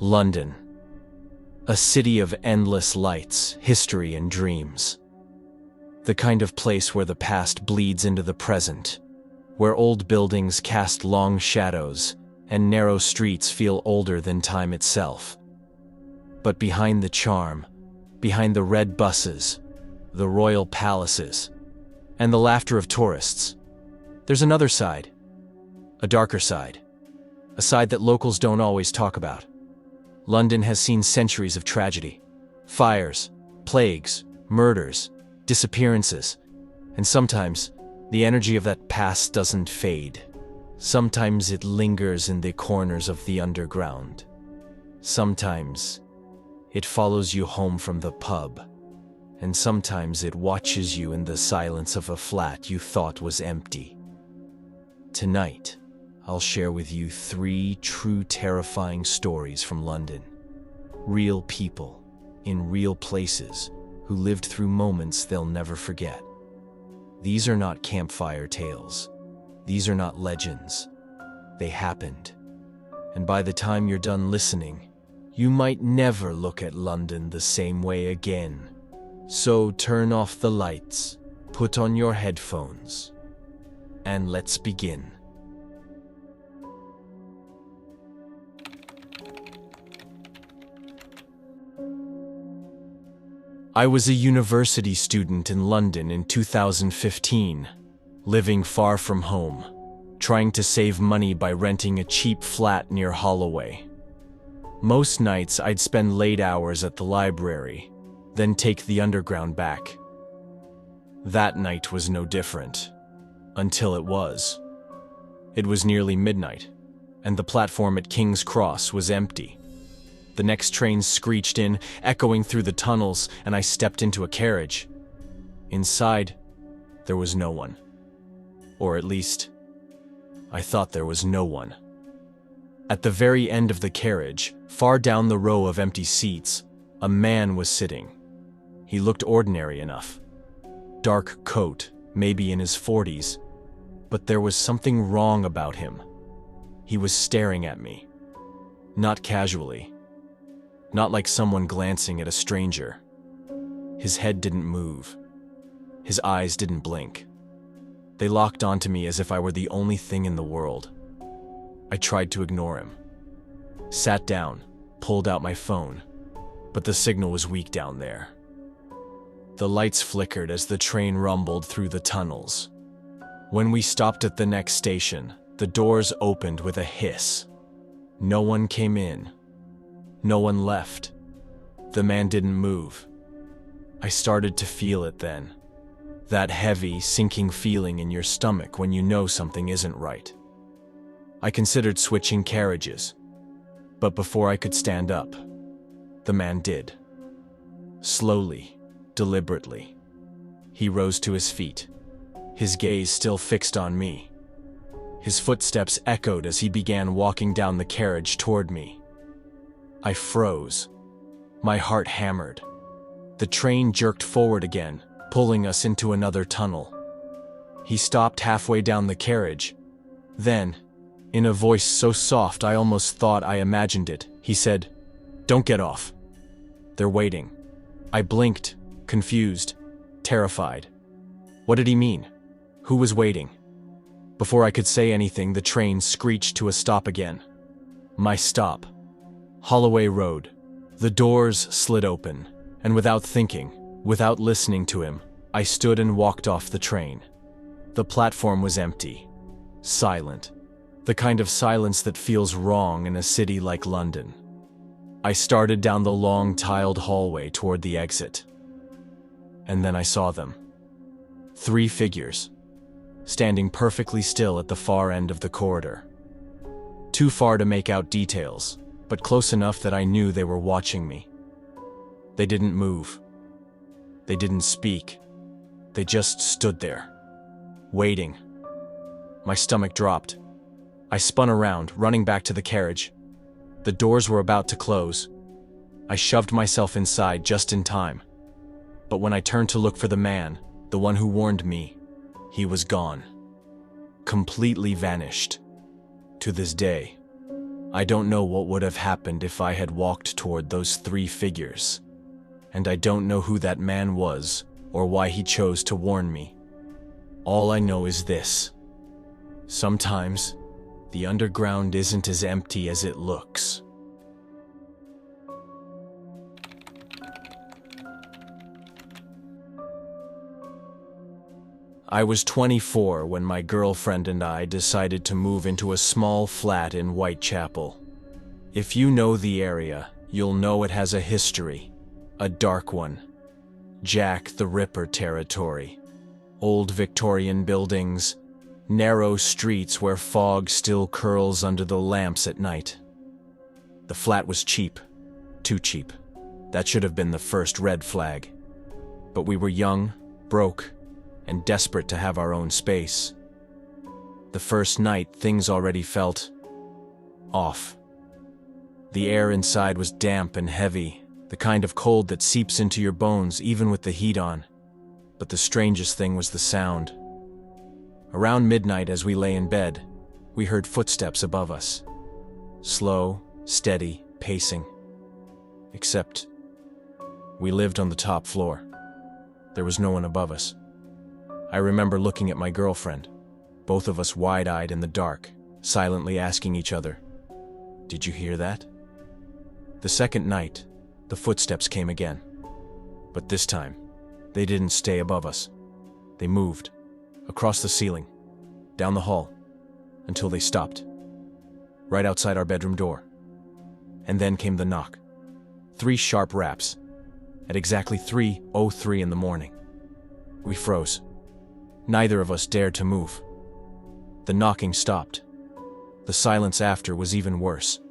London. A city of endless lights, history, and dreams. The kind of place where the past bleeds into the present, where old buildings cast long shadows and narrow streets feel older than time itself. But behind the charm, behind the red buses, the royal palaces, and the laughter of tourists, there's another side, a darker side, a side that locals don't always talk about. London has seen centuries of tragedy, fires, plagues, murders, disappearances, and sometimes the energy of that past doesn't fade. Sometimes it lingers in the corners of the underground. Sometimes it follows you home from the pub, and sometimes it watches you in the silence of a flat you thought was empty. Tonight, I'll share with you 3 true terrifying stories from London. Real people, in real places, who lived through moments they'll never forget. These are not campfire tales. These are not legends. They happened. And by the time you're done listening, you might never look at London the same way again. So turn off the lights, put on your headphones, and let's begin. I was a university student in London in 2015, living far from home, trying to save money by renting a cheap flat near Holloway. Most nights I'd spend late hours at the library, then take the underground back. That night was no different, until it was. It was nearly midnight, and the platform at King's Cross was empty. The next train screeched in, echoing through the tunnels, and I stepped into a carriage. Inside, there was no one. Or at least, I thought there was no one. At the very end of the carriage, far down the row of empty seats, a man was sitting. He looked ordinary enough. Dark coat, maybe in his 40s, but there was something wrong about him. He was staring at me. Not casually. Not like someone glancing at a stranger. His head didn't move. His eyes didn't blink. They locked onto me as if I were the only thing in the world. I tried to ignore him. Sat down, pulled out my phone, but the signal was weak down there. The lights flickered as the train rumbled through the tunnels. When we stopped at the next station, the doors opened with a hiss. No one came in. No one left. The man didn't move. I started to feel it then. That heavy, sinking feeling in your stomach when you know something isn't right. I considered switching carriages, but before I could stand up, the man did. Slowly, deliberately, he rose to his feet, his gaze still fixed on me. His footsteps echoed as he began walking down the carriage toward me. I froze. My heart hammered. The train jerked forward again, pulling us into another tunnel. He stopped halfway down the carriage. Then, in a voice so soft I almost thought I imagined it, he said, "Don't get off. They're waiting." I blinked, confused, terrified. What did he mean? Who was waiting? Before I could say anything, the train screeched to a stop again. My stop. Holloway Road. The doors slid open, and without thinking, without listening to him, I stood and walked off the train. The platform was empty, silent, the kind of silence that feels wrong in a city like London. I started down the long tiled hallway toward the exit. And then I saw them. 3 figures, standing perfectly still at the far end of the corridor. Too far to make out details, but close enough that I knew they were watching me. They didn't move. They didn't speak. They just stood there, waiting. My stomach dropped. I spun around, running back to the carriage. The doors were about to close. I shoved myself inside just in time. But when I turned to look for the man, the one who warned me, he was gone. Completely vanished. To this day, I don't know what would have happened if I had walked toward those three figures, and I don't know who that man was or why he chose to warn me. All I know is this: sometimes the underground isn't as empty as it looks. I was 24 when my girlfriend and I decided to move into a small flat in Whitechapel. If you know the area, you'll know it has a history, a dark one. Jack the Ripper territory. Old Victorian buildings, narrow streets where fog still curls under the lamps at night. The flat was cheap, too cheap. That should have been the first red flag. But we were young, broke, and desperate to have our own space. The first night, things already felt off. The air inside was damp and heavy, the kind of cold that seeps into your bones even with the heat on. But the strangest thing was the sound. Around midnight, as we lay in bed, we heard footsteps above us. Slow, steady, pacing. Except we lived on the top floor. There was no one above us. I remember looking at my girlfriend, both of us wide-eyed in the dark, silently asking each other, "Did you hear that?" The second night, the footsteps came again. But this time, they didn't stay above us. They moved, across the ceiling, down the hall, until they stopped, right outside our bedroom door. And then came the knock. 3 sharp raps, at exactly 3:03 in the morning. We froze. Neither of us dared to move. The knocking stopped. The silence after was even worse.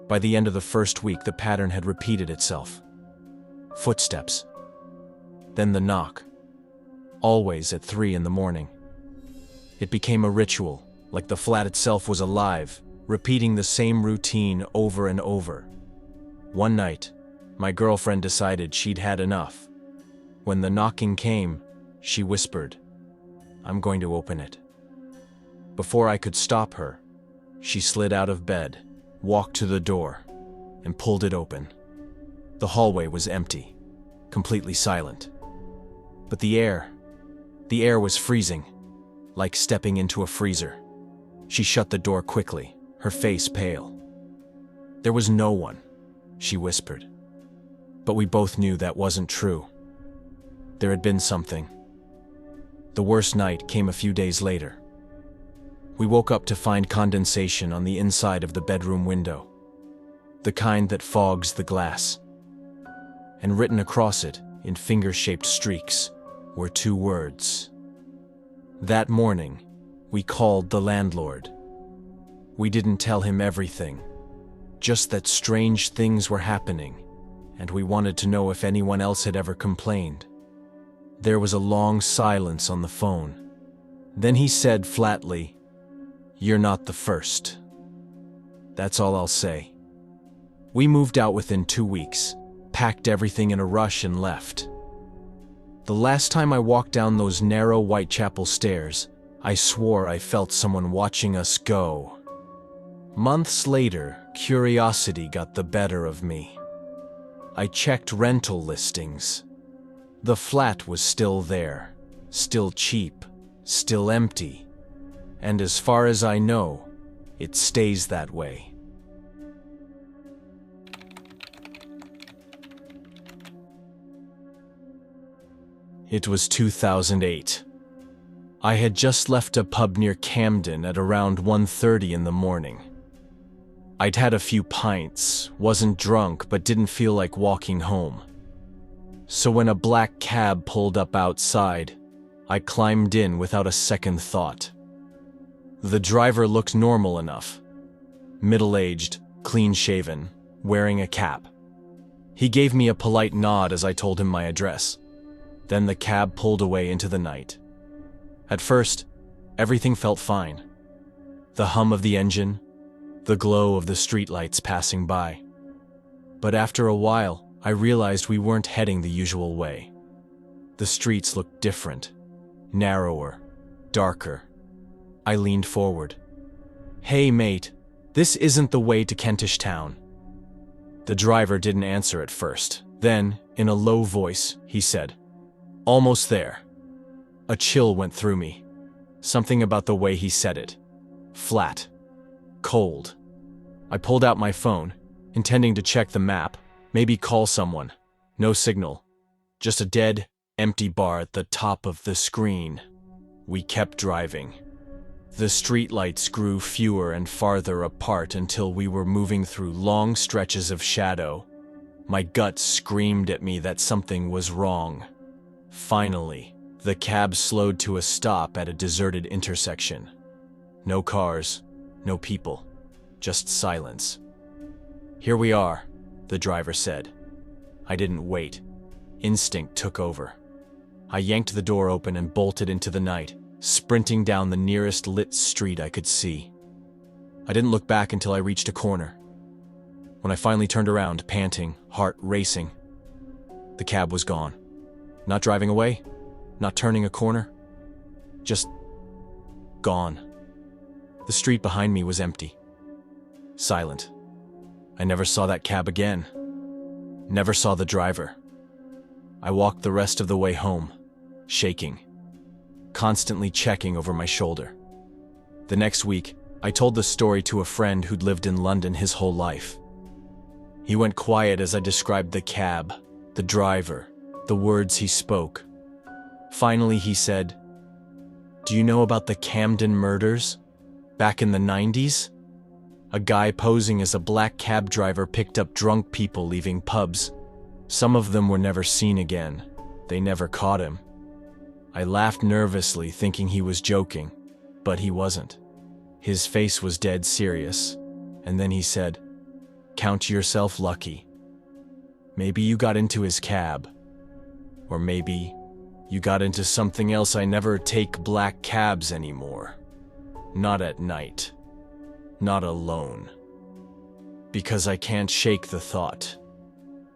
By the end of the first week, the pattern had repeated itself. Footsteps. Then the knock. Always at 3 in the morning. It became a ritual, like the flat itself was alive, repeating the same routine over and over. One night, my girlfriend decided she'd had enough. When the knocking came, she whispered, "I'm going to open it." Before I could stop her, she slid out of bed, walked to the door, and pulled it open. The hallway was empty, completely silent. But the air was freezing, like stepping into a freezer. She shut the door quickly, her face pale. "There was no one," she whispered. But we both knew that wasn't true. There had been something. The worst night came a few days later. We woke up to find condensation on the inside of the bedroom window, the kind that fogs the glass. And written across it, in finger-shaped streaks, were 2 words. That morning, we called the landlord. We didn't tell him everything, just that strange things were happening, and we wanted to know if anyone else had ever complained. There was a long silence on the phone. Then he said flatly, "You're not the first." That's all I'll say. We moved out within 2 weeks, packed everything in a rush and left. The last time I walked down those narrow Whitechapel stairs, I swore I felt someone watching us go. Months later, curiosity got the better of me. I checked rental listings. The flat was still there, still cheap, still empty, and as far as I know, it stays that way. It was 2008. I had just left a pub near Camden at around 1:30 in the morning. I'd had a few pints, wasn't drunk, but didn't feel like walking home. So when a black cab pulled up outside, I climbed in without a second thought. The driver looked normal enough. Middle-aged, clean-shaven, wearing a cap. He gave me a polite nod as I told him my address. Then the cab pulled away into the night. At first, everything felt fine. The hum of the engine, the glow of the streetlights passing by. But after a while, I realized we weren't heading the usual way. The streets looked different, narrower, darker. I leaned forward. "Hey, mate, "This isn't the way to Kentish Town." The driver didn't answer at first. Then, in a low voice, he said, "Almost there." A chill went through me. Something about the way he said it. Flat. Cold. I pulled out my phone, intending to check the map, maybe call someone. No signal. Just a dead, empty bar at the top of the screen. We kept driving. The streetlights grew fewer and farther apart until we were moving through long stretches of shadow. My gut screamed at me that something was wrong. Finally, the cab slowed to a stop at a deserted intersection. No cars, no people, just silence. "Here we are," the driver said. I didn't wait. Instinct took over. I yanked the door open and bolted into the night, sprinting down the nearest lit street I could see. I didn't look back until I reached a corner. When I finally turned around, panting, heart racing, the cab was gone. Not driving away, not turning a corner, just gone. The street behind me was empty. Silent. I never saw that cab again. Never saw the driver. I walked the rest of the way home, shaking, constantly checking over my shoulder. The next week, I told the story to a friend who'd lived in London his whole life. He went quiet as I described the cab, the driver, the words he spoke. Finally, he said, "Do you know about the Camden murders? Back in the 90s? A guy posing as a black cab driver picked up drunk people leaving pubs. Some of them were never seen again. They never caught him." I laughed nervously, thinking he was joking, but he wasn't. His face was dead serious, and then he said, "Count yourself lucky. Maybe you got into his cab. Or maybe you got into something else. I never take black cabs anymore. Not at night. Not alone. Because I can't shake the thought.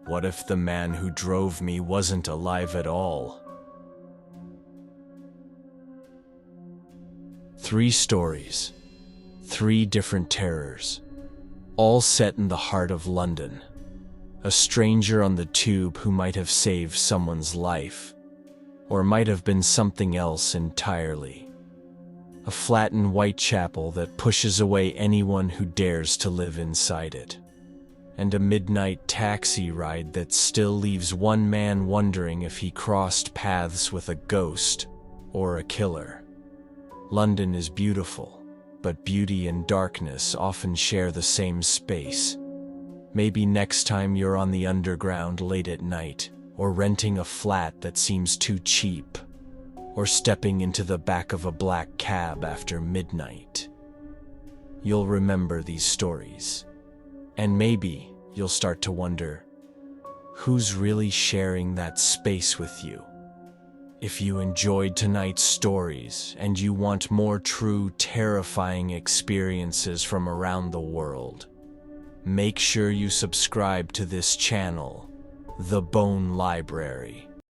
What if the man who drove me wasn't alive at all?" 3 stories, 3 different terrors, all set in the heart of London. A stranger on the tube who might have saved someone's life, or might have been something else entirely. A flat in Whitechapel that pushes away anyone who dares to live inside it. And a midnight taxi ride that still leaves one man wondering if he crossed paths with a ghost or a killer. London is beautiful, but beauty and darkness often share the same space. Maybe next time you're on the underground late at night, or renting a flat that seems too cheap, or stepping into the back of a black cab after midnight, you'll remember these stories. And maybe you'll start to wonder, who's really sharing that space with you? If you enjoyed tonight's stories and you want more true, terrifying experiences from around the world, make sure you subscribe to this channel, The Bone Library.